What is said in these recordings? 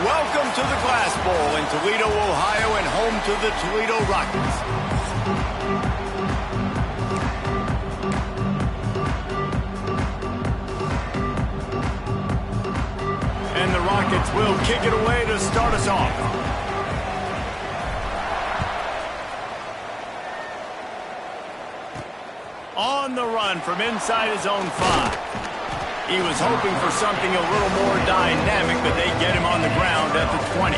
Welcome to the Glass Bowl in Toledo, Ohio, and home to the Toledo Rockets. And the Rockets will kick it away to start us off. On the run from inside his own 5. He was hoping for something a little more dynamic, but they get him on the ground at the 20.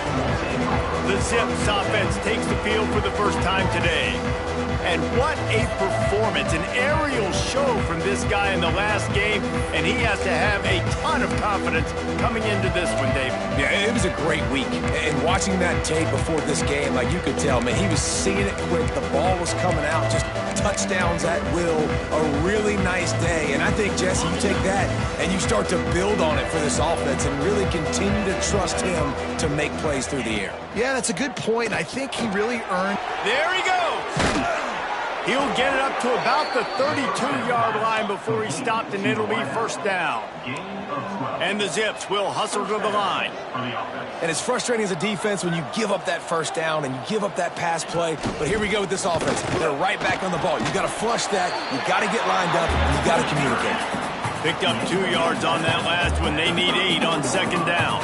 The Zips offense takes the field for the first time today. And what a performance, an aerial show from this guy in the last game, and he has to have a ton of confidence coming into this one, David. Yeah, it was a great week. And watching that tape before this game, like you could tell, man, he was seeing it quick. The ball was coming out, just touchdowns at will. A really nice day. And I think, Jesse, you take that and you start to build on it for this offense and really continue to trust him to make plays through the air. Yeah, that's a good point. I think he really earned... There he goes! He'll get it up to about the 32-yard line before he stopped, and it'll be first down. And the Zips will hustle to the line. And it's frustrating as a defense when you give up that first down and you give up that pass play. But here we go with this offense. They're right back on the ball. You got to flush that. You got to get lined up. And you got to communicate. Picked up 2 yards on that last one. They need 8 on second down.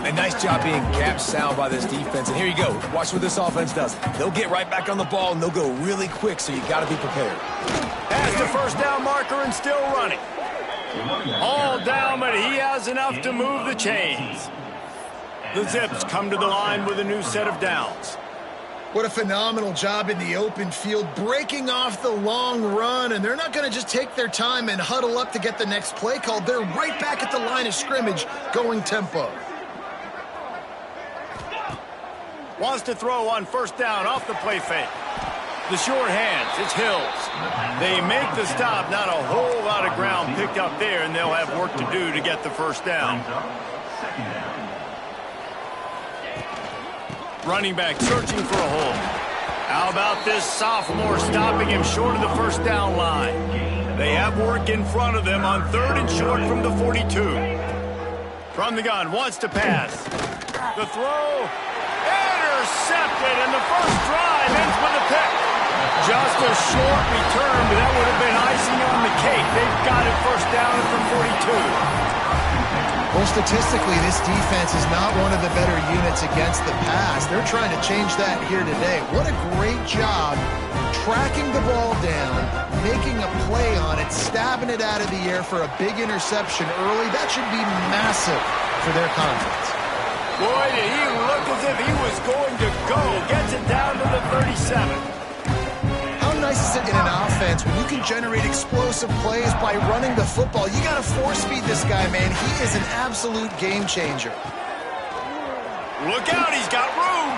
A nice job being gap sound by this defense. And here you go. Watch what this offense does. They'll get right back on the ball, and they'll go really quick, so you got to be prepared. Past the first down marker and still running. All down, but he has enough to move the chains. The Zips come to the line with a new set of downs. What a phenomenal job in the open field, breaking off the long run, and they're not going to just take their time and huddle up to get the next play called. They're right back at the line of scrimmage, going tempo. Wants to throw on first down off the play fake. The short hands, it's Hills. They make the stop, not a whole lot of ground picked up there, and they'll have work to do to get the first down. Running back searching for a hole. How about this sophomore stopping him short of the first down line? They have work in front of them on 3rd and short from the 42. From the gun, wants to pass. The throw. Intercepted, and the first drive ends with a pick. Just a short return, but that would have been icing on the cake. They've got it first down at the 42. Well, statistically, this defense is not one of the better units against the pass. They're trying to change that here today. What a great job tracking the ball down, making a play on it, stabbing it out of the air for a big interception early. That should be massive for their confidence. Boy, did he look as if he was going to go. Gets it down to the 37. How nice is it in an offense when you can generate explosive plays by running the football? You got to force feed this guy, man. He is an absolute game changer. Look out, he's got room.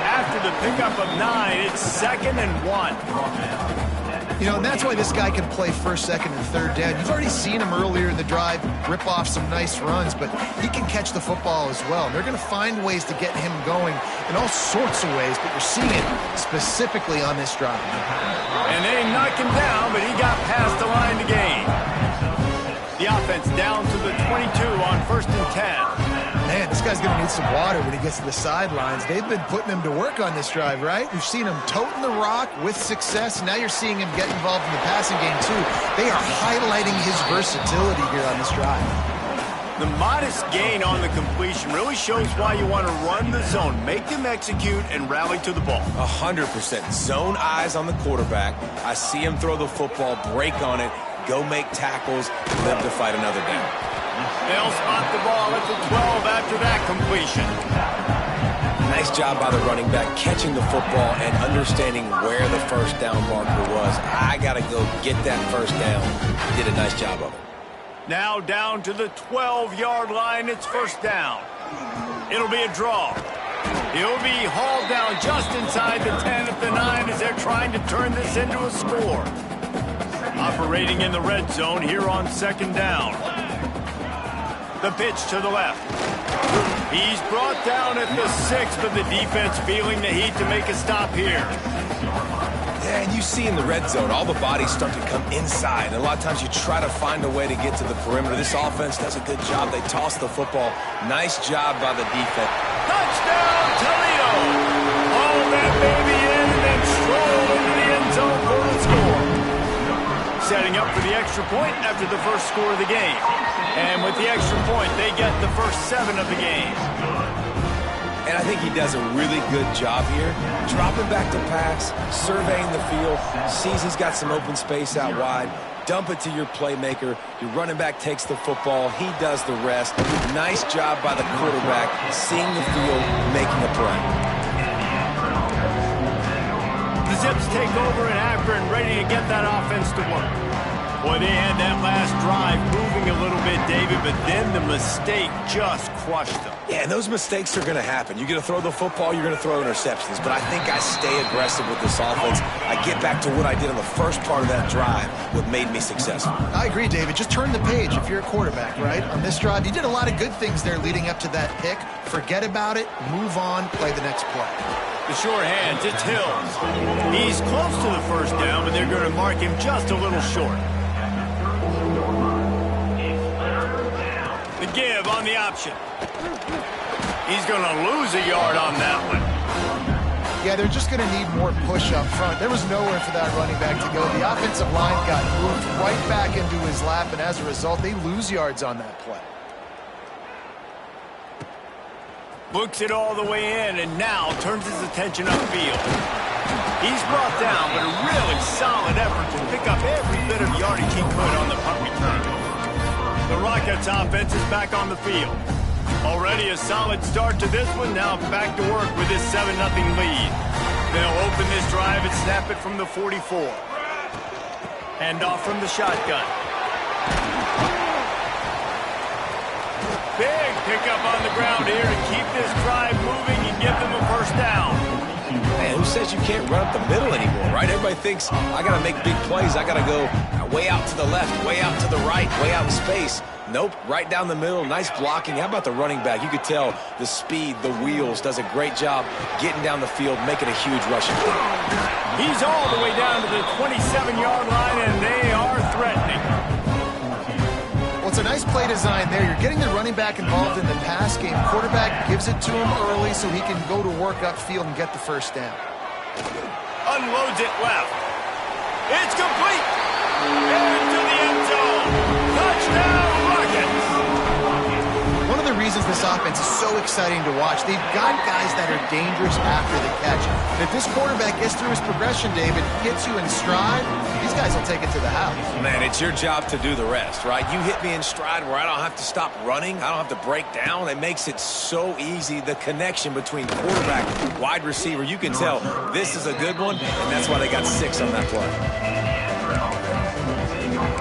After the pickup of 9, it's 2nd and 1. You know, and that's why this guy can play first, second, and third down. You've already seen him earlier in the drive rip off some nice runs, but he can catch the football as well. And they're going to find ways to get him going in all sorts of ways, but you're seeing it specifically on this drive. And they knock him down, but he got past the line to gain. The offense down to the 22 on 1st and 10. Man, this guy's going to need some water when he gets to the sidelines. They've been putting him to work on this drive, right? We've seen him toting the rock with success. Now you're seeing him get involved in the passing game, too. They are highlighting his versatility here on this drive. The modest gain on the completion really shows why you want to run the zone, make them execute, and rally to the ball. 100%. Zone eyes on the quarterback. I see him throw the football, break on it, go make tackles, live to fight another down. They'll spot the ball at the 12 after that completion. Nice job by the running back catching the football and understanding where the first down marker was. I got to go get that first down. He did a nice job of it. Now down to the 12-yard line. It's first down. It'll be a draw. He'll be hauled down just inside the 10 at the 9 as they're trying to turn this into a score. Operating in the red zone here on second down. The pitch to the left. He's brought down at the 6, but the defense feeling the heat to make a stop here. Yeah, and you see in the red zone, all the bodies start to come inside. And a lot of times you try to find a way to get to the perimeter. This offense does a good job. They toss the football. Nice job by the defense. Touchdown, Toledo! All that baby in and then stroll into the end zone for the score. Setting up for the extra point after the first score of the game. And with the extra point, they get the first 7 of the game. And I think he does a really good job here. Dropping back to pass, surveying the field, sees he's got some open space out wide. Dump it to your playmaker. Your running back takes the football. He does the rest. Nice job by the quarterback, seeing the field, making a play. The Zips take over in Akron, ready to get that offense to work. Boy, they had that last drive moving a little bit, David, but then the mistake just crushed them. Yeah, and those mistakes are going to happen. You're going to throw the football, you're going to throw interceptions. But I think I stay aggressive with this offense. I get back to what I did on the first part of that drive, what made me successful. I agree, David. Just turn the page if you're a quarterback, right? On this drive, you did a lot of good things there leading up to that pick. Forget about it, move on, play the next play. The short hands, it's Hills. He's close to the first down, but they're going to mark him just a little short. The give on the option. He's going to lose a yard on that one. Yeah, they're just going to need more push up front. There was nowhere for that running back to go. The offensive line got moved right back into his lap, and as a result, they lose yards on that play. Looks it all the way in, and now turns his attention upfield. He's brought down, but a really solid effort to pick up every bit of yardage he could on the punt return. The Rockets offense is back on the field. Already a solid start to this one. Now back to work with this 7-0 lead. They'll open this drive and snap it from the 44. Hand off from the shotgun. Big pickup on the ground here to keep this drive moving and give them a first down. Man, who says you can't run up the middle anymore, right? Everybody thinks, I got to make big plays. I got to go way out to the left, way out to the right, way out in space. Nope, right down the middle. Nice blocking. How about the running back? You could tell the speed, the wheels, does a great job getting down the field, making a huge rushing play. He's all the way down to the 27-yard line, and they are threatening. Well, it's a nice play design there. You're getting the running back involved in the pass game. Quarterback gives it to him early so he can go to work upfield and get the first down. Unloads it left. It's complete. Into the end zone. Touchdown, Rockets. One of the reasons this offense is so exciting to watch, they've got guys that are dangerous after the catch. And if this quarterback gets through his progression, David, hits you in stride, these guys will take it to the house. Man, it's your job to do the rest, right? You hit me in stride where I don't have to stop running. I don't have to break down. It makes it so easy, the connection between quarterback and wide receiver. You can tell this is a good one, and that's why they got 6 on that play.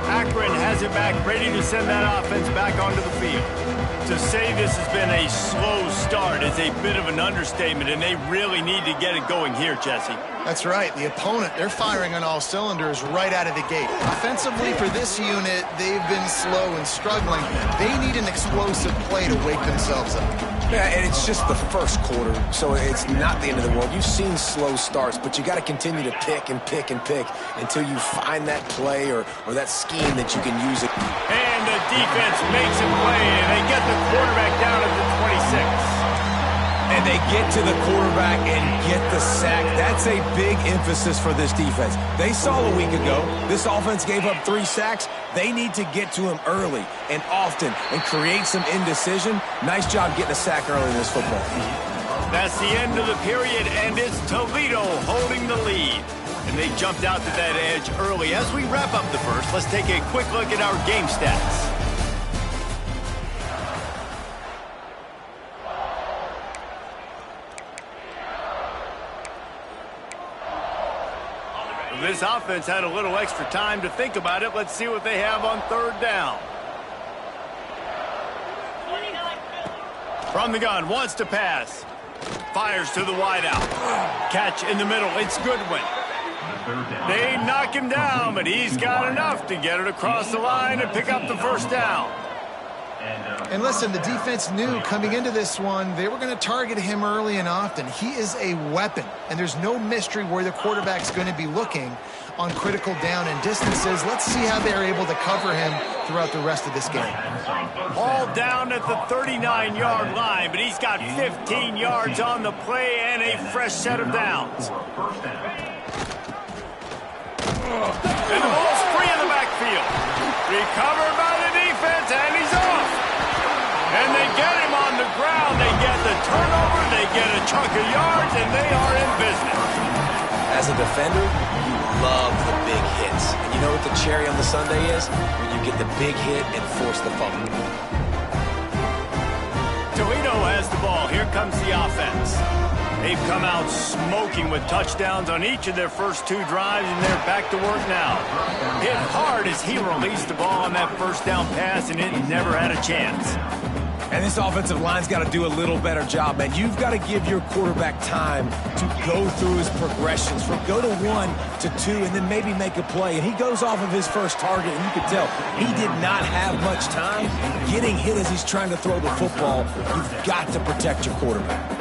Akron has it back, ready to send that offense back onto the field. To say this has been a slow start is a bit of an understatement, and they really need to get it going here, Jesse. That's right. The opponent, they're firing on all cylinders right out of the gate. Offensively, for this unit, they've been slow and struggling. They need an explosive play to wake themselves up. Yeah, and it's just the first quarter, so it's not the end of the world. You've seen slow starts, but you got to continue to pick and pick and pick until you find that play or that scheme that you can use it. And the defense makes a play, and they get the quarterback down at the 26. And they get to the quarterback and get the sack. That's a big emphasis for this defense. They saw a week ago, this offense gave up 3 sacks. They need to get to him early and often and create some indecision. Nice job getting a sack early in this football. That's the end of the period, and it's Toledo holding the lead. And they jumped out to that edge early. As we wrap up the first, let's take a quick look at our game stats. This offense had a little extra time to think about it. Let's see what they have on 3rd down. From the gun, wants to pass. Fires to the wideout. Catch in the middle. It's Goodwin. They knock him down, but he's got enough to get it across the line and pick up the first down. And listen, the defense knew coming into this one, they were going to target him early and often. He is a weapon, and there's no mystery where the quarterback's going to be looking on critical down and distances. Let's see how they're able to cover him throughout the rest of this game. Ball down at the 39-yard line, but he's got 15 yards on the play and a fresh set of downs. And the ball's free in the backfield. Recovered by the defense, and he's off. And they get him on the ground. They get the turnover, they get a chunk of yards, and they are in business. As a defender, you love the big hits. And you know what the cherry on the sundae is? When you get the big hit and force the fumble. Toledo has the ball. Here comes the offense. They've come out smoking with touchdowns on each of their first 2 drives, and they're back to work now. Hit hard as he released the ball on that first down pass, and it never had a chance. And this offensive line's got to do a little better job, man. You've got to give your quarterback time to go through his progressions from go to 1 to 2 and then maybe make a play. And he goes off of his first target, and you can tell he did not have much time getting hit as he's trying to throw the football. You've got to protect your quarterback.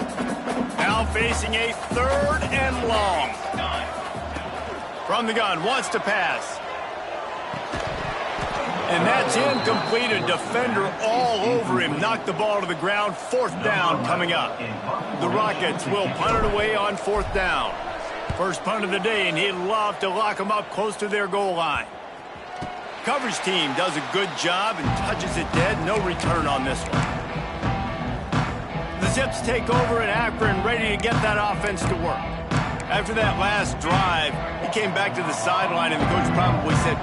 Now facing a 3rd and long. From the gun, wants to pass. And that's incomplete. A defender all over him. Knocked the ball to the ground. 4th down coming up. The Rockets will punt it away on 4th down. First punt of the day, and he'd love to lock them up close to their goal line. Coverage team does a good job and touches it dead. No return on this one. The Zips take over in Akron, ready to get that offense to work. After that last drive, he came back to the sideline, and the coach probably said,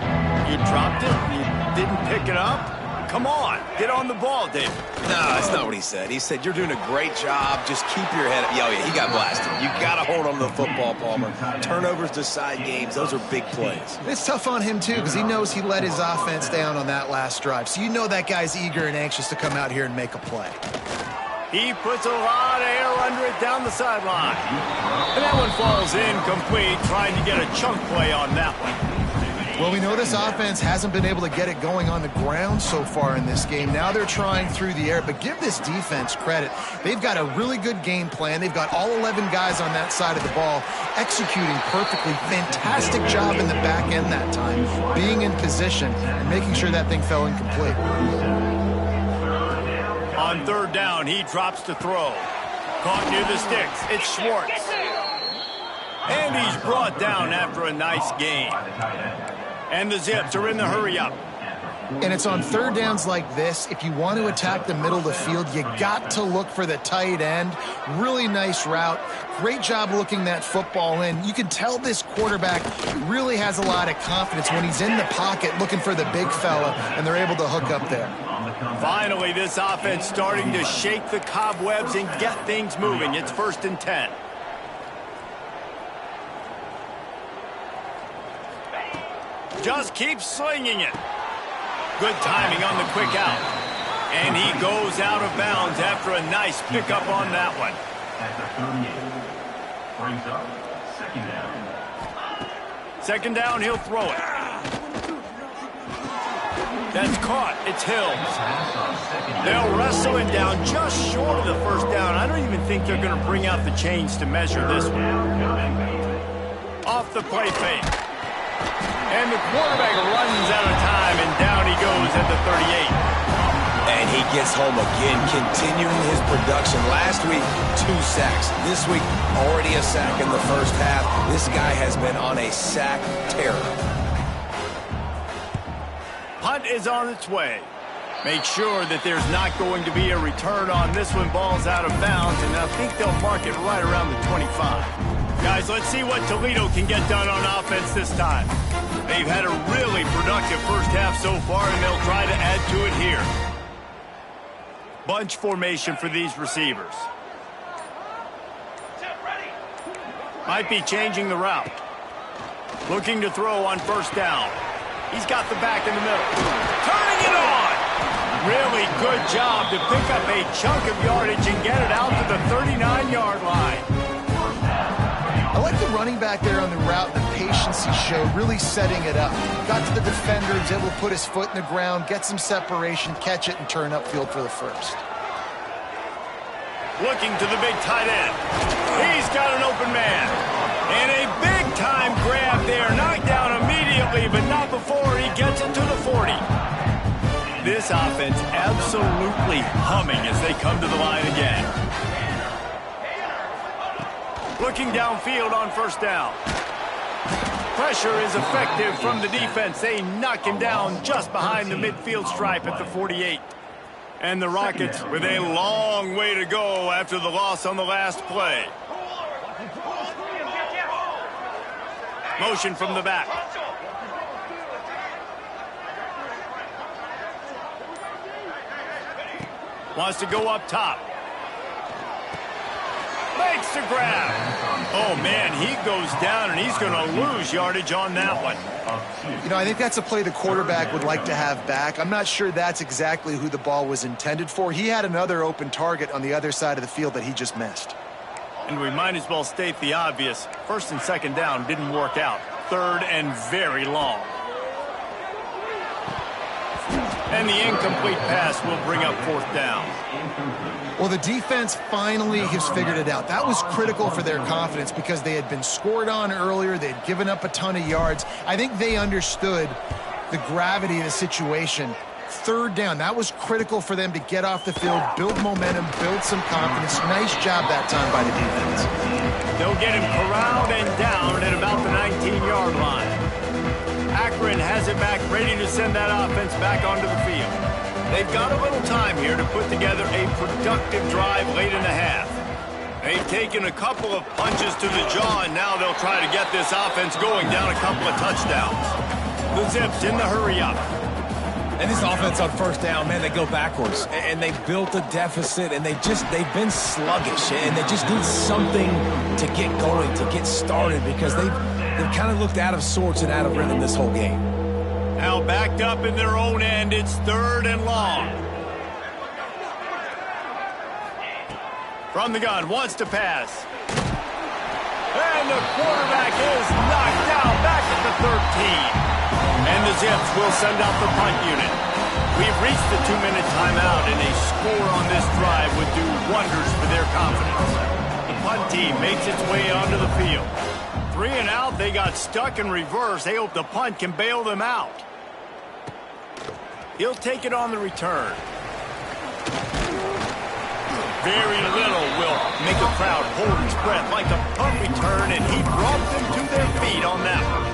"You dropped it? You didn't pick it up? Come on, get on the ball, David." No, that's not what he said. He said, "You're doing a great job. Just keep your head up." Oh, yeah, he got blasted. You got to hold on to the football, Palmer. Turnovers decide games. Those are big plays. It's tough on him, too, because he knows he let his offense down on that last drive. So you know that guy's eager and anxious to come out here and make a play. He puts a lot of air under it down the sideline. And that one falls incomplete, trying to get a chunk play on that one. Well, we know this offense hasn't been able to get it going on the ground so far in this game. Now they're trying through the air, but give this defense credit. They've got a really good game plan. They've got all 11 guys on that side of the ball executing perfectly. Fantastic job in the back end that time, being in position and making sure that thing fell incomplete. On 3rd down, he drops to throw. Caught near the sticks. It's Schwartz. And he's brought down after a nice gain. And the Zips are in the hurry-up. And it's on 3rd downs like this. If you want to attack the middle of the field, you got to look for the tight end. Really nice route. Great job looking that football in. You can tell this quarterback really has a lot of confidence when he's in the pocket looking for the big fella, and they're able to hook up there. Finally, this offense starting to shake the cobwebs and get things moving. It's 1st and 10. Just keep slinging it. Good timing on the quick out. And he goes out of bounds after a nice pickup on that one. At the 38. Brings up 2nd down. 2nd down, he'll throw it. That's caught. It's Hill. They'll wrestle it down just short of the 1st down. I don't even think they're going to bring out the chains to measure this one. Off the play fake. And the quarterback runs out of time, and down he goes at the 38. And he gets home again, continuing his production. Last week, 2 sacks. This week, already a sack in the first half. This guy has been on a sack terror. Punt is on its way. Make sure that there's not going to be a return on this one. Ball's out of bounds, and I think they'll mark it right around the 25. Guys, let's see what Toledo can get done on offense this time. They've had a really productive first half so far, and they'll try to add to it here. Bunch formation for these receivers. Might be changing the route. Looking to throw on 1st down. He's got the back in the middle. Turning it on! Really good job to pick up a chunk of yardage and get it out to the 39-yard line. I like like the running back there on the route, the patience he showed, really setting it up. Got to the defender, was able to put his foot in the ground, get some separation, catch it, and turn upfield for the first. Looking to the big tight end. He's got an open man. And a big-time grab there. Knocked down immediately, but not before he gets it to the 40. This offense absolutely humming as they come to the line again. Looking downfield on first down. Pressure is effective from the defense. They knock him down just behind the midfield stripe at the 48. And the Rockets with a long way to go after the loss on the last play. Motion from the back. Wants to go up top. Makes the grab. Oh, man, he goes down, and he's going to lose yardage on that one. You know, I think that's a play the quarterback would like to have back. I'm not sure that's exactly who the ball was intended for. He had another open target on the other side of the field that he just missed. And we might as well state the obvious. First and second down didn't work out. Third and very long. And the incomplete pass will bring up fourth down. Well, the defense finally has figured it out. That was critical for their confidence because they had been scored on earlier. They had given up a ton of yards. I think they understood the gravity of the situation. Third down, that was critical for them to get off the field, build momentum, build some confidence. Nice job that time by the defense. They'll get him corralled and down at about the 19-yard line. Akron has it back, ready to send that offense back onto the field. They've got a little time here to put together a productive drive late in the half. They've taken a couple of punches to the jaw, and now they'll try to get this offense going down a couple of touchdowns. The Zips in the hurry-up. And this offense on first down, man, they go backwards. And they built a deficit, and they've been sluggish. And they just need something to get going, to get started, because they've kind of looked out of sorts and out of rhythm this whole game. Now backed up in their own end, it's third and long. From the gun, wants to pass. And the quarterback is knocked down back at the 13. And the Zips will send out the punt unit. We've reached the 2-minute timeout, and a score on this drive would do wonders for their confidence. The punt team makes its way onto the field. 3 and out, they got stuck in reverse. They hope the punt can bail them out. He'll take it on the return. Very little will make a crowd hold its breath like a punt return, and he brought them to their feet on that one.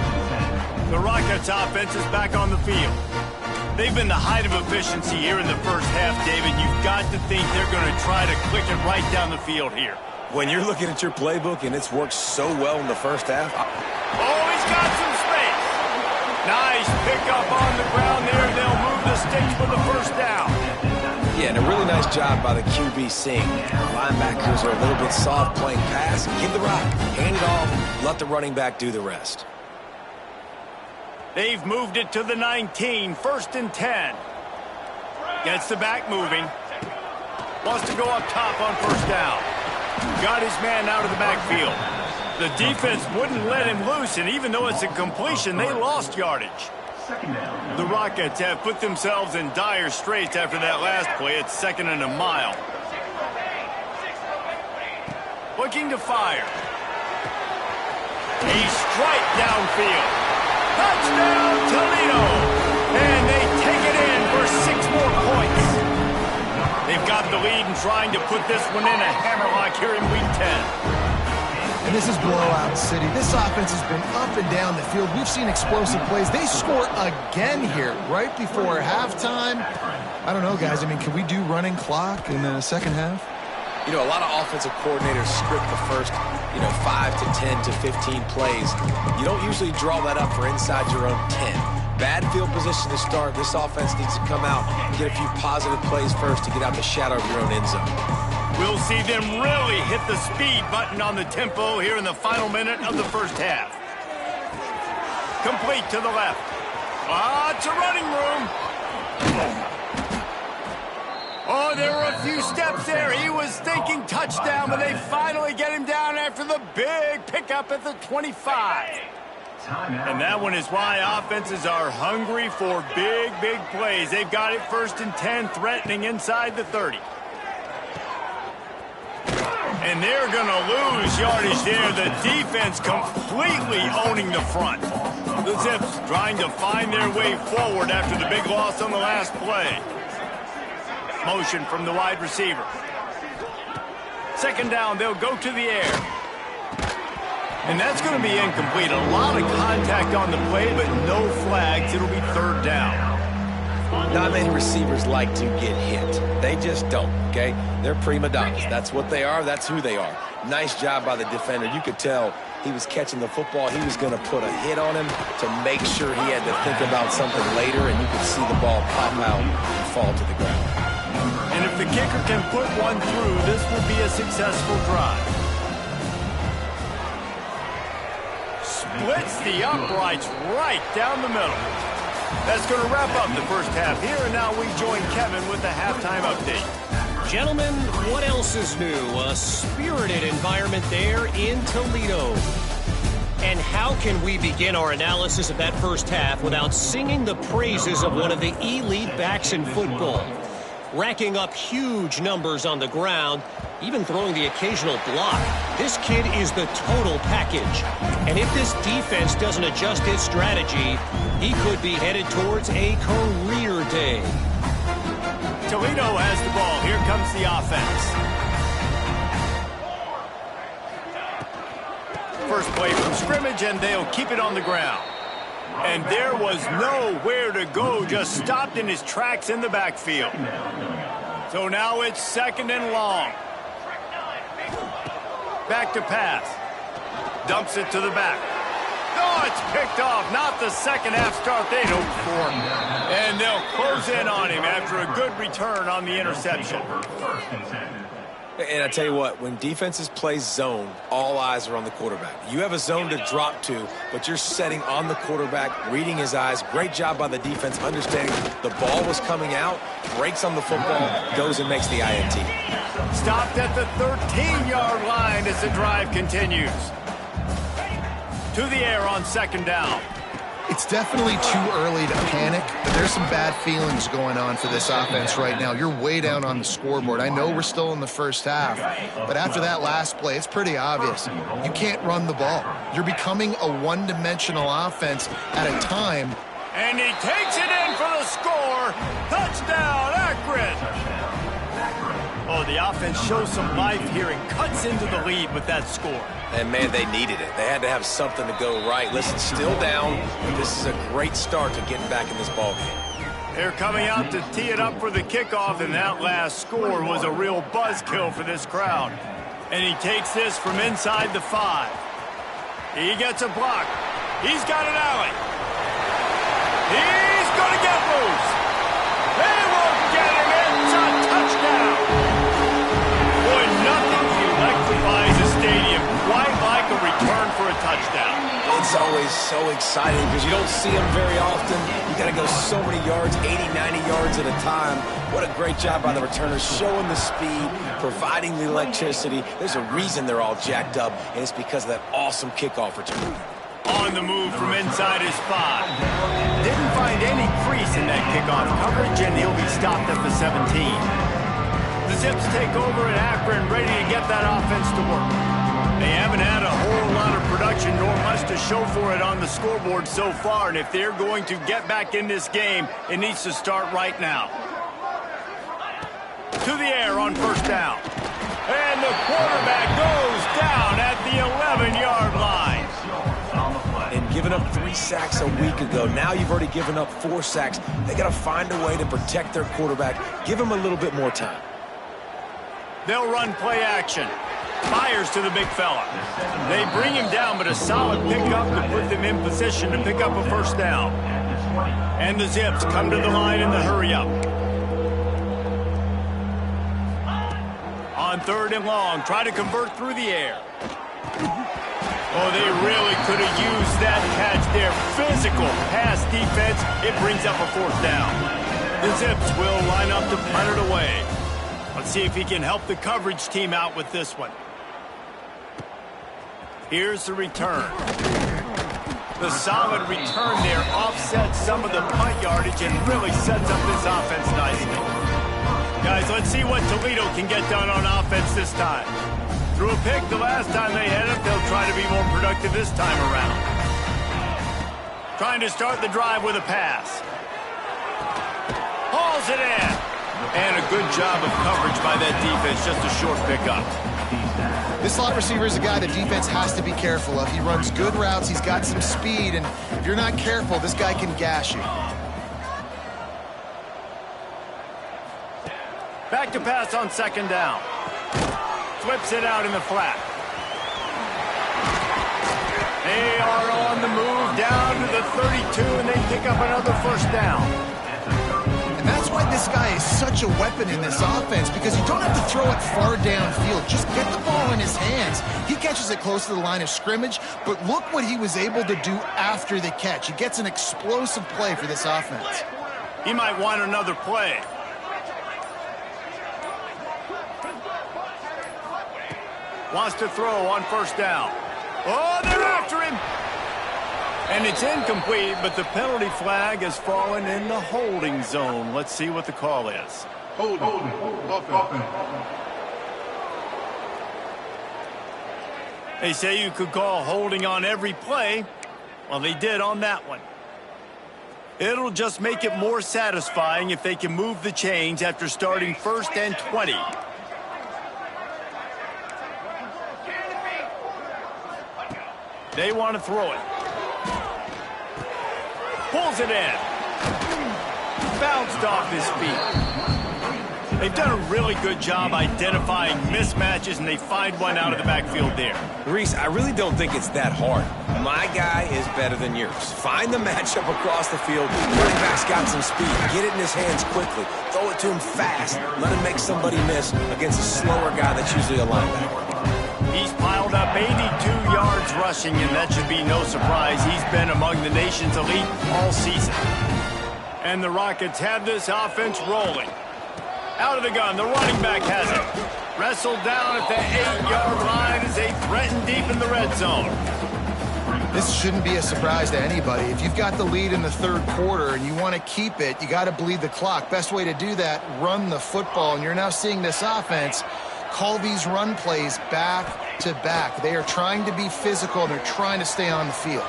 The Rockets offense is back on the field. They've been the height of efficiency here in the first half, David. You've got to think they're going to try to click it right down the field here. When you're looking at your playbook and it's worked so well in the first half. Oh, he's got some space. Nice pickup on the ground there. They'll move the sticks for the first down. Yeah, and a really nice job by the QB seeing. Linebackers are a little bit soft playing pass. Give the rock, hand it off, let the running back do the rest. They've moved it to the 19, first and 10. Gets the back moving. Wants to go up top on first down. Got his man out of the backfield. The defense wouldn't let him loose, and even though it's a completion, they lost yardage. The Rockets have put themselves in dire straits after that last play. It's second and a mile. Looking to fire. A strike downfield. Touchdown, Toledo! And they take it in for 6 more points. They've got the lead and trying to put this one in a hammerlock here in Week 10. And this is blowout city. This offense has been up and down the field. We've seen explosive plays. They score again here right before halftime. I don't know, guys. I mean, can we do running clock in the second half? You know, a lot of offensive coordinators script the first, 5 to 10 to 15 plays. You don't usually draw that up for inside your own 10. Bad field position to start. This offense needs to come out and get a few positive plays first to get out the shadow of your own end zone. We'll see them really hit the speed button on the tempo here in the final minute of the first half. Complete to the left. Lots of running room. Oh, there were a few steps there. He was thinking touchdown, but they finally get him down after the a big pickup at the 25. And that one is why offenses are hungry for big, big plays. They've got it 1st and 10, threatening inside the 30. And they're going to lose yardage there. The defense completely owning the front. The Zips trying to find their way forward after the big loss on the last play. Motion from the wide receiver. 2nd down, they'll go to the air. And that's going to be incomplete. A lot of contact on the play, but no flags. It'll be 3rd down. Not many receivers like to get hit. They just don't, okay? They're prima donnas. That's what they are. That's who they are. Nice job by the defender. You could tell he was catching the football. He was going to put a hit on him to make sure he had to think about something later, and you could see the ball pop out and fall to the ground. And if the kicker can put one through, this will be a successful drive. Splits the uprights right down the middle. That's going to wrap up the first half here, and now we join Kevin with the halftime update. Gentlemen, what else is new? A spirited environment there in Toledo. And how can we begin our analysis of that first half without singing the praises of one of the elite backs in football? Racking up huge numbers on the ground, even throwing the occasional block. This kid is the total package. And if this defense doesn't adjust its strategy, he could be headed towards a career day. Toledo has the ball. Here comes the offense. First play from scrimmage, and they'll keep it on the ground. And there was nowhere to go, just stopped in his tracks in the backfield. So now it's 2nd and long. Back to pass. Dumps it to the back. Oh, it's picked off. Not the second half start they'd hoped for. And they'll close in on him after a good return on the interception. And I tell you what, when defenses play zone, all eyes are on the quarterback. You have a zone to drop to, but you're setting on the quarterback, reading his eyes. Great job by the defense, understanding the ball was coming out, breaks on the football, goes and makes the INT. Stopped at the 13-yard line as the drive continues. To the air on 2nd down. It's definitely too early to panic, but there's some bad feelings going on for this offense right now. You're way down on the scoreboard. I know we're still in the first half, but after that last play, it's pretty obvious. You can't run the ball. You're becoming a one-dimensional offense at a time. And he takes it in for the score. Touchdown, Akron. Oh, the offense shows some life here and cuts into the lead with that score. And, man, they needed it. They had to have something to go right. Listen, still down, but this is a great start to getting back in this ballgame. They're coming out to tee it up for the kickoff, and that last score was a real buzzkill for this crowd. And he takes this from inside the 5. He gets a block. He's got an alley. He's going to get loose. They will get him. It's a touchdown. Boy, nothing electrifies a stadium quite like a return for a touchdown. It's always so exciting because you don't see them very often. You got to go so many yards, 80, 90 yards at a time. What a great job by the returners, showing the speed, providing the electricity. There's a reason they're all jacked up, and it's because of that awesome kickoff return. On the move from inside his 5. Didn't find any crease in that kickoff coverage, and he'll be stopped at the 17. The Zips take over at Akron, ready to get that offense to work. They haven't had a whole lot of production nor much to show for it on the scoreboard so far, and if they're going to get back in this game, it needs to start right now. To the air on 1st down. And the quarterback goes down at the 11-yard line. And giving up 3 sacks a week ago, now you've already given up 4 sacks. They got to find a way to protect their quarterback. Give him a little bit more time. They'll run play action. Fires to the big fella. They bring him down, but a solid pickup to put them in position to pick up a 1st down. And the Zips come to the line in the hurry-up. On 3rd and long, try to convert through the air. Oh, they really could have used that catch there. Physical pass defense. It brings up a 4th down. The Zips will line up to punt it away. Let's see if he can help the coverage team out with this one. Here's the return. The solid return there offsets some of the punt yardage and really sets up this offense nicely. Guys, let's see what Toledo can get done on offense this time. Threw a pick the last time they had it. They'll try to be more productive this time around. Trying to start the drive with a pass. Hauls it in. And a good job of coverage by that defense. Just a short pickup. This slot receiver is a guy the defense has to be careful of. He runs good routes. He's got some speed. And if you're not careful, this guy can gash you. Back to pass on second down. Flips it out in the flat. They are on the move down to the 32, and they pick up another first down. And that's why this guy is such a weapon in this offense, because you don't have to throw it far downfield. Just get the ball in his hands. He catches it close to the line of scrimmage, but look what he was able to do after the catch. He gets an explosive play for this offense. He might want another play. Wants to throw on first down. Oh, they're after him. And it's incomplete, but the penalty flag has fallen in the holding zone. Let's see what the call is. Holding. They say you could call holding on every play. Well, they did on that one. It'll just make it more satisfying if they can move the chains after starting 1st and 20. They want to throw it. Pulls it in. Bounced off his feet. They've done a really good job identifying mismatches, and they find one out of the backfield there. Reese, I really don't think it's that hard. My guy is better than yours. Find the matchup across the field. Running back's got some speed. Get it in his hands quickly. Throw it to him fast. Let him make somebody miss against a slower guy that's usually a linebacker. He's piled up 82 yards rushing, and that should be no surprise. He's been among the nation's elite all season. And the Rockets have this offense rolling. Out of the gun, the running back has it. Wrestled down at the 8-yard line as they threaten deep in the red zone. This shouldn't be a surprise to anybody. If you've got the lead in the third quarter and you want to keep it, you got to bleed the clock. Best way to do that, run the football. And you're now seeing this offense call these run plays back to back. They are trying to be physical, and they're trying to stay on the field.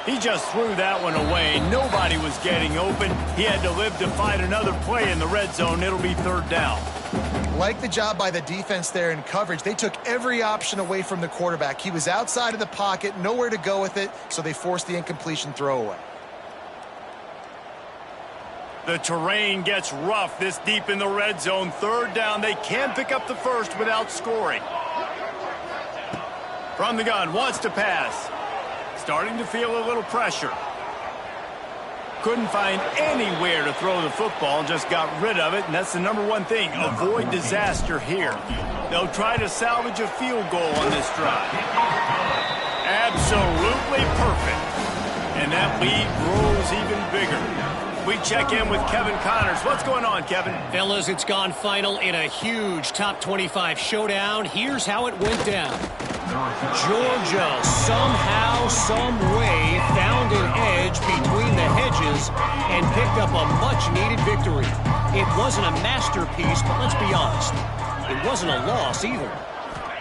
He just threw that one away. Nobody was getting open. He had to live to fight another play in the red zone. It'll be third down. Like the job by the defense there in coverage. They took every option away from the quarterback. He was outside of the pocket, nowhere to go with it, so they forced the incompletion throwaway. The terrain gets rough this deep in the red zone. Third down. They can pick up the first without scoring. From the gun, wants to pass. Starting to feel a little pressure. Couldn't find anywhere to throw the football, just got rid of it, and that's the number one thing. Avoid disaster here. They'll try to salvage a field goal on this drive. Absolutely perfect. And that lead grows even bigger. We check in with Kevin Connors. What's going on, Kevin? Fellas, it's gone final in a huge top 25 showdown. Here's how it went down. Georgia somehow, some way found an edge between the hedges and picked up a much-needed victory. It wasn't a masterpiece, but let's be honest, it wasn't a loss either.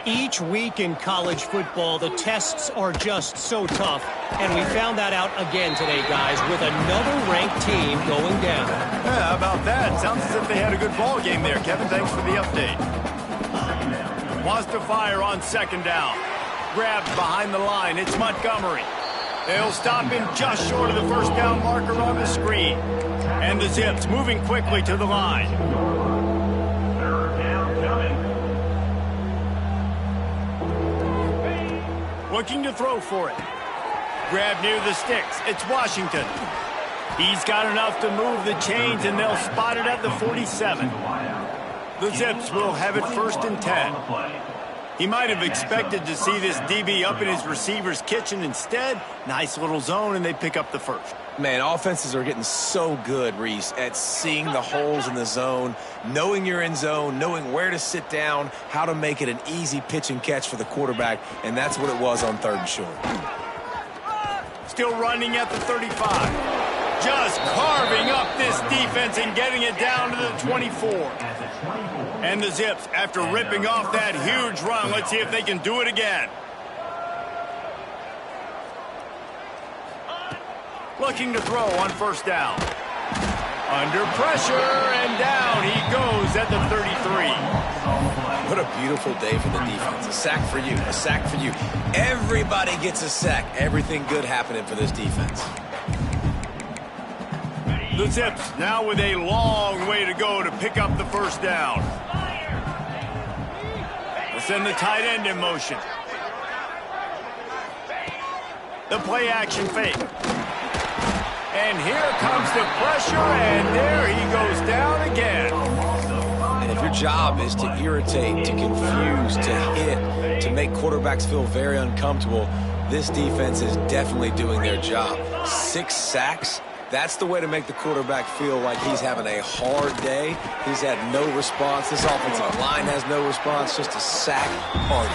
Each week in college football, the tests are just so tough, and we found that out again today, guys, with another ranked team going down. Yeah, how about that? Sounds as if they had a good ball game there, Kevin. Thanks for the update. Wants to fire on second down. Grabbed behind the line. It's Montgomery. They'll stop him just short of the first down marker on the screen. And the Zips moving quickly to the line. Third down coming. Looking to throw for it. Grab near the sticks. It's Washington. He's got enough to move the chains, and they'll spot it at the 47. The Zips will have it 1st and 10. He might have expected to see this DB up in his receiver's kitchen. Instead, nice little zone, and they pick up the first. Man, offenses are getting so good, Reese, at seeing the holes in the zone, knowing you're in zone, knowing where to sit down, how to make it an easy pitch and catch for the quarterback, and that's what it was on 3rd and short. Still running at the 35. Just carving up this defense and getting it down to the 24. And the Zips, after ripping off that huge run, let's see if they can do it again. Looking to throw on 1st down. Under pressure, and down he goes at the 33. What a beautiful day for the defense. A sack for you, a sack for you. Everybody gets a sack. Everything good happening for this defense. The Zips now with a long way to go to pick up the 1st down. We'll send the tight end in motion. The play action fake. And here comes the pressure, and there he goes down again. And if your job is to irritate, to confuse, to hit, to make quarterbacks feel very uncomfortable, this defense is definitely doing their job. 6 sacks. That's the way to make the quarterback feel like he's having a hard day. He's had no response. This offensive line has no response, just a sack party.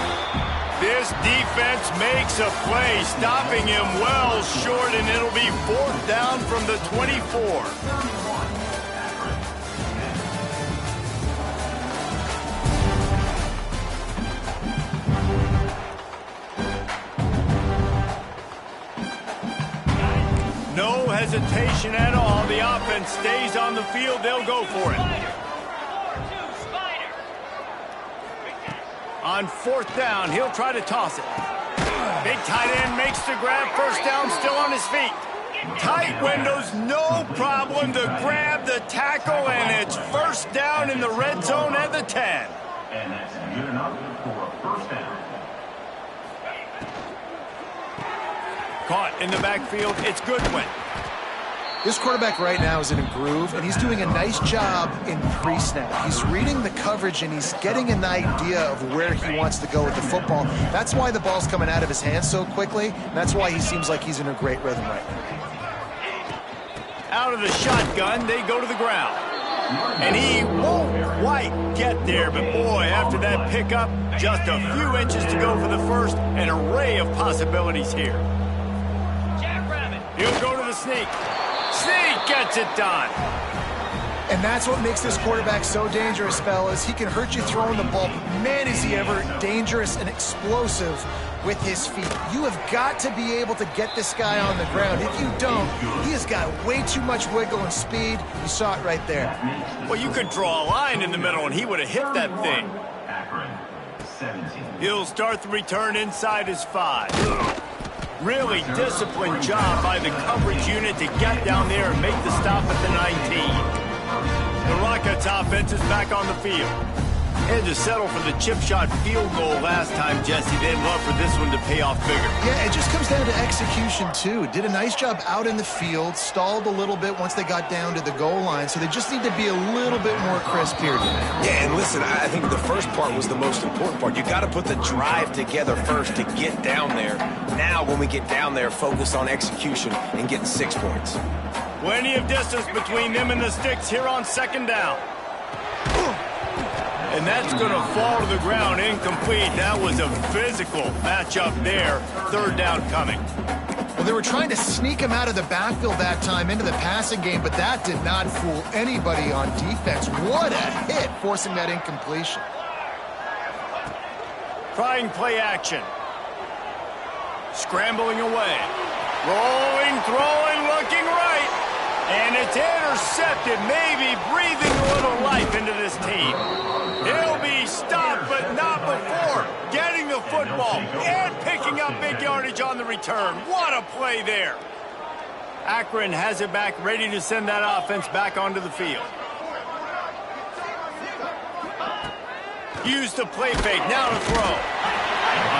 This defense makes a play, stopping him well short, and it'll be 4th down from the 24. No hesitation at all. The offense stays on the field. They'll go for it. On 4th down, he'll try to toss it. Big tight end makes the grab. 1st down, still on his feet. Tight windows, no problem to grab the tackle, and it's 1st down in the red zone at the 10. And that's good enough for a 1st down. Caught in the backfield, it's Goodwin. This quarterback right now is in a groove, and he's doing a nice job in pre-snap. He's reading the coverage, and he's getting an idea of where he wants to go with the football. That's why the ball's coming out of his hands so quickly, and that's why he seems like he's in a great rhythm right now. Out of the shotgun, they go to the ground. And he won't quite get there, but boy, after that pickup, just a few inches to go for the first. An array of possibilities here. He'll go to the sneak. Sneak gets it done. And that's what makes this quarterback so dangerous, fellas. He can hurt you throwing the ball, but man, is he ever dangerous and explosive with his feet. You have got to be able to get this guy on the ground. If you don't, he has got way too much wiggle and speed. You saw it right there. Well, you could draw a line in the middle, and he would have hit that thing. Akron, 17. He'll start the return inside his 5. Really disciplined job by the coverage unit to get down there and make the stop at the 19. The Rockets offense is back on the field. Had to settle for the chip shot field goal last time, Jesse. They'd love for this one to pay off bigger. Yeah, it just comes down to execution, too. Did a nice job out in the field, stalled a little bit once they got down to the goal line, so they just need to be a little bit more crisp here today. Yeah, and listen, I think the first part was the most important part. You got to put the drive together first to get down there. Now, when we get down there, focus on execution and getting 6 points. Plenty of distance between them and the sticks here on 2nd down. And that's going to fall to the ground incomplete. That was a physical matchup there. 3rd down coming. Well, they were trying to sneak him out of the backfield that time into the passing game, but that did not fool anybody on defense. What a hit, forcing that incompletion. Trying play action. Scrambling away. Rolling, throwing, looking right. And it's intercepted, maybe breathing a little life into this team. He'll be stopped, but not before getting the football and picking up big yardage on the return. What a play there. Akron has it back, ready to send that offense back onto the field. Use the play fake, now to throw.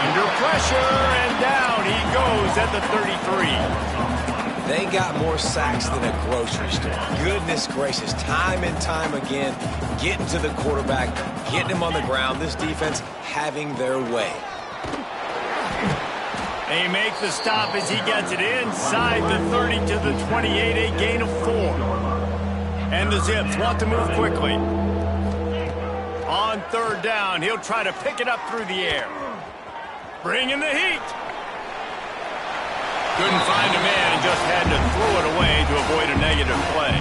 Under pressure, and down he goes at the 33. They got more sacks than a grocery store. Goodness gracious, time and time again, getting to the quarterback, getting him on the ground. This defense having their way. They make the stop as he gets it inside the 30 to the 28, a gain of 4. And the Zips want to move quickly. On third down, he'll try to pick it up through the air. Bringing the heat. Couldn't find a man and just had to throw it away to avoid a negative play.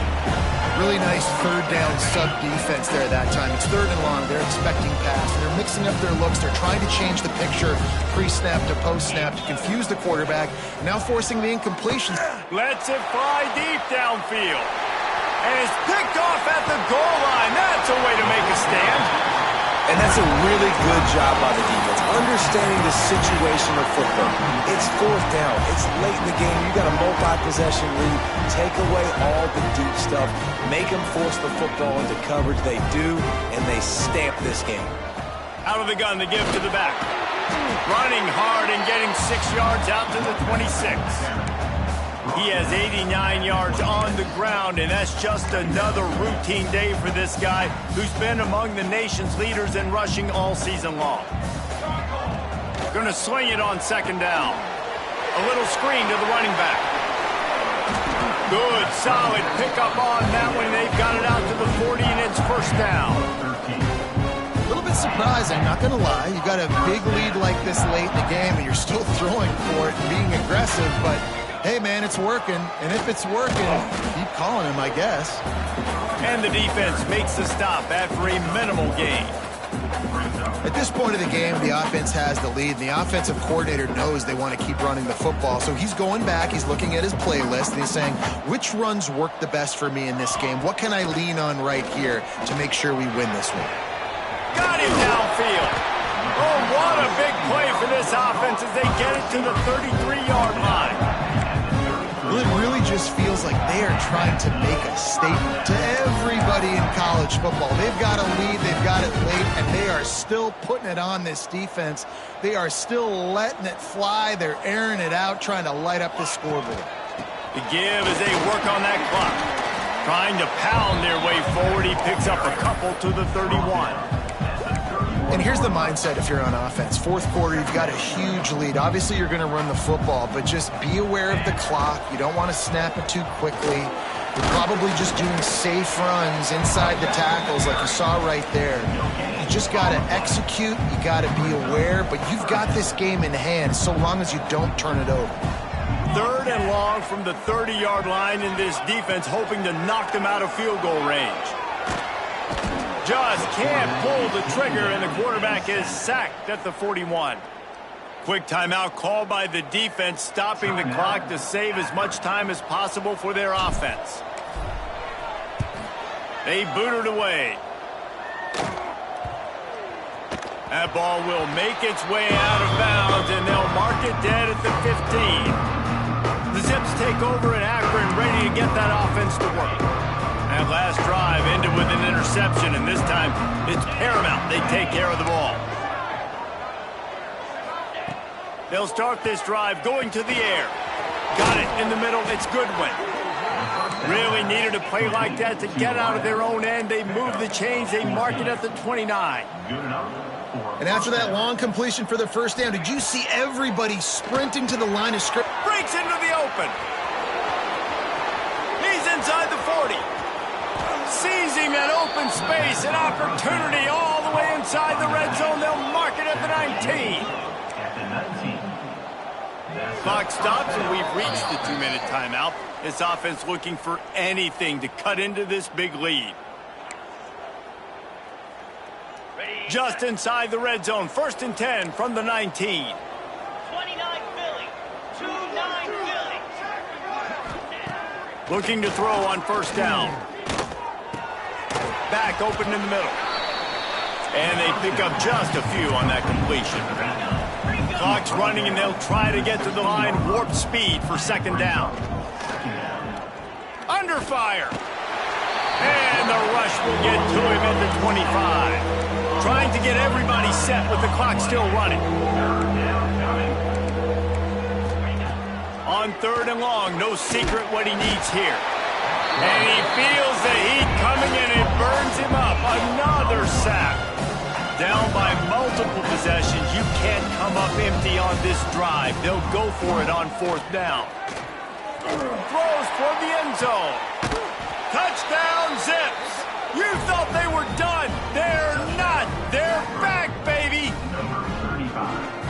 Really nice third down sub defense there that time. It's third and long. They're expecting pass. They're mixing up their looks. They're trying to change the picture pre-snap to post-snap to confuse the quarterback. Now forcing the incompletions. Lets it fly deep downfield. And it's picked off at the goal line. That's a way to make a stand. And that's a really good job by the defense, understanding the situation of football. It's fourth down. It's late in the game. You got a multi-possession lead. Take away all the deep stuff. Make them force the football into coverage. They do, and they stamp this game. Out of the gun, the give to the back. Running hard and getting 6 yards out to the 26. He has 89 yards on the ground, and that's just another routine day for this guy who's been among the nation's leaders in rushing all season long. Going to swing it on second down. A little screen to the running back. Good, solid pickup on that one. They've got it out to the 40, and it's first down. A little bit surprising, not going to lie. You got a big lead like this late in the game, and you're still throwing for it and being aggressive, but hey, man, it's working. And if it's working, keep calling him, I guess. And the defense makes the stop after a minimal gain. At this point of the game, the offense has the lead, and the offensive coordinator knows they want to keep running the football. So he's going back, he's looking at his playlist, and he's saying, which runs work the best for me in this game? What can I lean on right here to make sure we win this one? Got him downfield. Oh, what a big play for this offense as they get it to the 33-yard line. Well, it really just feels like they are trying to make a statement to everybody in college football. They've got a lead, they've got it late, and they are still putting it on this defense. They are still letting it fly. They're airing it out, trying to light up the scoreboard. The give as they work on that clock. Trying to pound their way forward. He picks up a couple to the 31. And here's the mindset if you're on offense. Fourth quarter, you've got a huge lead. Obviously, you're going to run the football, but just be aware of the clock. You don't want to snap it too quickly. You're probably just doing safe runs inside the tackles like you saw right there. You just got to execute. You got to be aware, but you've got this game in hand so long as you don't turn it over. Third and long from the 30-yard line, in this defense hoping to knock them out of field goal range. Just can't pull the trigger, and the quarterback is sacked at the 41. Quick timeout called by the defense, stopping the clock to save as much time as possible for their offense. They boot it away. That ball will make its way out of bounds, and they'll mark it dead at the 15. The Zips take over at Akron, ready to get that offense to work. That last drive ended with an interception, and this time it's paramount they take care of the ball. They'll start this drive going to the air. Got it in the middle. It's Goodwin. Really needed a play like that to get out of their own end. They move the chains. They mark it at the 29. And after that long completion for the first down, did you see everybody sprinting to the line of scrimmage? Breaks into the open. He's inside the 40. Sees him at open space, an opportunity all the way inside the red zone. They'll mark it at the 19. Clock stops, and we've reached the 2-minute timeout. This offense looking for anything to cut into this big lead. Just inside the red zone, 1st and 10 from the 19. 29 Philly, 2-9 Philly. Looking to throw on first down. Back open in the middle. And they pick up just a few on that completion. Clock's running, and they'll try to get to the line. Warp speed for second down. Under fire. And the rush will get to him at the 25. Trying to get everybody set with the clock still running. On On 3rd and long, no secret what he needs here. And he feels the heat coming and it burns him up. Another sack. Down by multiple possessions. You can't come up empty on this drive. They'll go for it on 4th down. Throws for the end zone. Touchdown, Zips. You thought they were done. They're not. They're back, baby.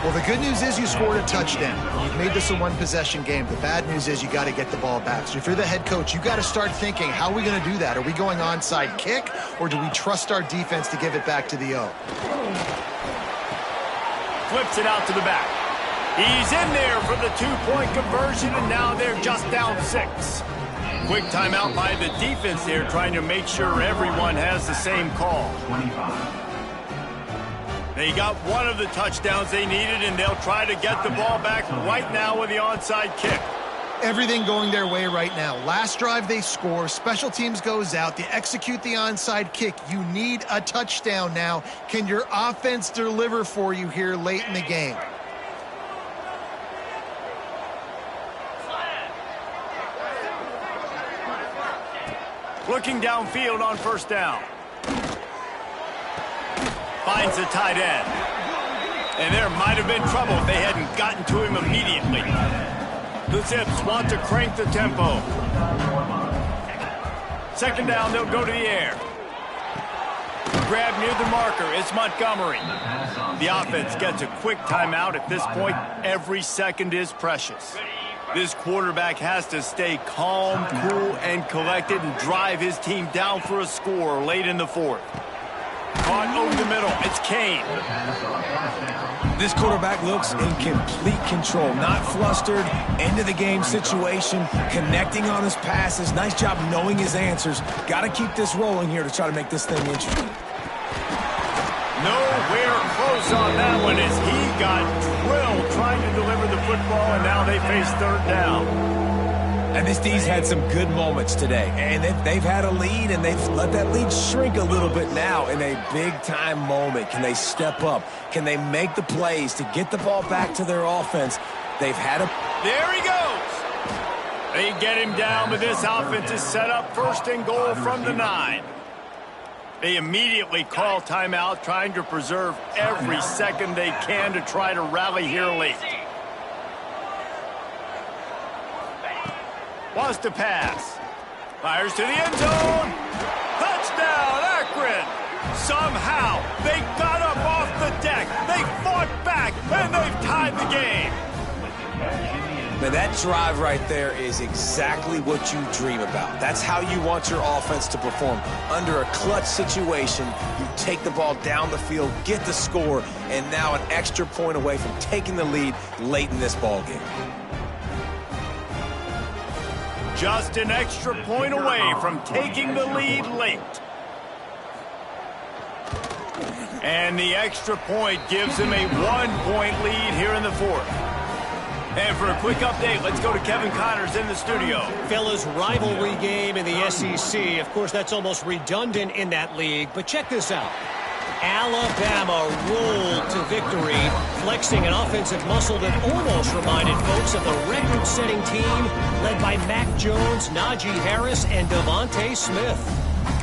Well, the good news is you scored a touchdown. You've made this a one-possession game. The bad news is you got to get the ball back. So if you're the head coach, you got to start thinking, how are we going to do that? Are we going onside kick, or do we trust our defense to give it back to the O? Flips it out to the back. He's in there for the 2-point conversion, and now they're just down 6. Quick timeout by the defense there, trying to make sure everyone has the same call. 25. They got one of the touchdowns they needed, and they'll try to get the ball back right now with the onside kick. Everything going their way right now. Last drive they score, special teams goes out, they execute the onside kick. You need a touchdown now. Can your offense deliver for you here late in the game? Looking downfield on 1st down. Finds the tight end. And there might have been trouble if they hadn't gotten to him immediately. The Zips want to crank the tempo. 2nd down, they'll go to the air. Grab near the marker, it's Montgomery. The offense gets a quick timeout. At this point, every second is precious. This quarterback has to stay calm, cool, and collected and drive his team down for a score late in the 4th. Caught over the middle. It's Kane. This quarterback looks in complete control, not flustered, end-of-the-game situation, connecting on his passes. Nice job knowing his answers. Got to keep this rolling here to try to make this thing interesting. Nowhere close on that one as he got drilled trying to deliver the football, and now they face 3rd down. And this D's had some good moments today, and they've had a lead, and they've let that lead shrink a little bit now in a big-time moment. Can they step up? Can they make the plays to get the ball back to their offense? They've had a... There he goes. They get him down, but this offense is set up 1st and goal from the 9. They immediately call timeout, trying to preserve every second they can to try to rally here late. Wants to pass. Fires to the end zone. Touchdown, Akron. Somehow, they got up off the deck. They fought back, and they've tied the game. Now that drive right there is exactly what you dream about. That's how you want your offense to perform. Under a clutch situation, you take the ball down the field, get the score, and now an extra point away from taking the lead late in this ball game. Just an extra point away from taking the lead late. And the extra point gives them a 1-point lead here in the 4th. And for a quick update, let's go to Kevin Connors in the studio. Fellas, rivalry game in the SEC. Of course, that's almost redundant in that league. But check this out. Alabama rolled to victory, flexing an offensive muscle that almost reminded folks of the record-setting team led by Mac Jones, Najee Harris, and Devontae Smith.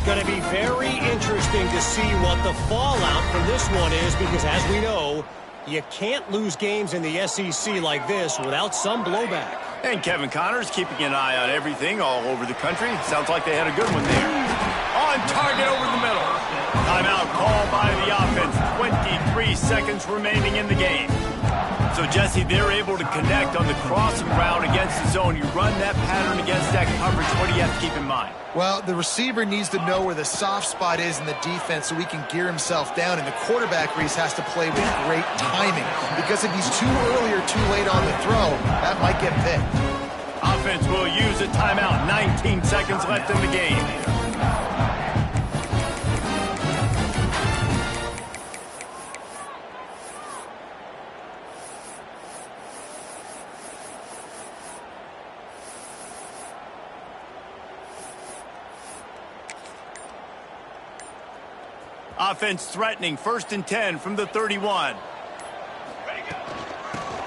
Going to be very interesting to see what the fallout from this one is, because as we know, you can't lose games in the SEC like this without some blowback. And Kevin Connors keeping an eye on everything all over the country. Sounds like they had a good one there. On target over the middle. Timeout called by the offense. 23 seconds remaining in the game. So, Jesse, they're able to connect on the crossing route against the zone. You run that pattern against that coverage. What do you have to keep in mind? Well, the receiver needs to know where the soft spot is in the defense so he can gear himself down. And the quarterback, Reese, has to play with great timing. Because if he's too early or too late on the throw, that might get picked. Offense will use a timeout. 19 seconds left in the game. Offense threatening, 1st and 10 from the 31.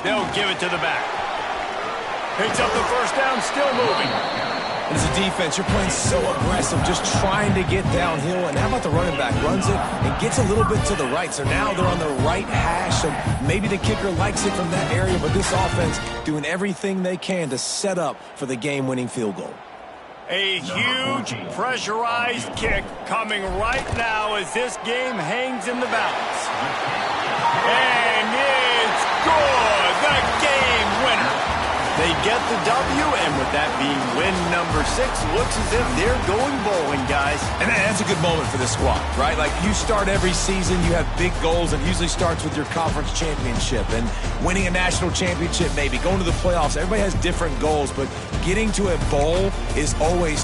They'll give it to the back. Picks up the first down, still moving. And as a defense, you're playing so aggressive, just trying to get downhill. And how about the running back? Runs it and gets a little bit to the right. So now they're on the right hash. So maybe the kicker likes it from that area. But this offense doing everything they can to set up for the game-winning field goal. A huge pressurized kick coming right now as this game hangs in the balance. And it's good. The game winner. They get the W, and with that being win number 6, looks as if they're going bowling, guys. And that's a good moment for this squad, right? Like, you start every season, you have big goals, and it usually starts with your conference championship and winning a national championship, maybe going to the playoffs. Everybody has different goals, but getting to a bowl is always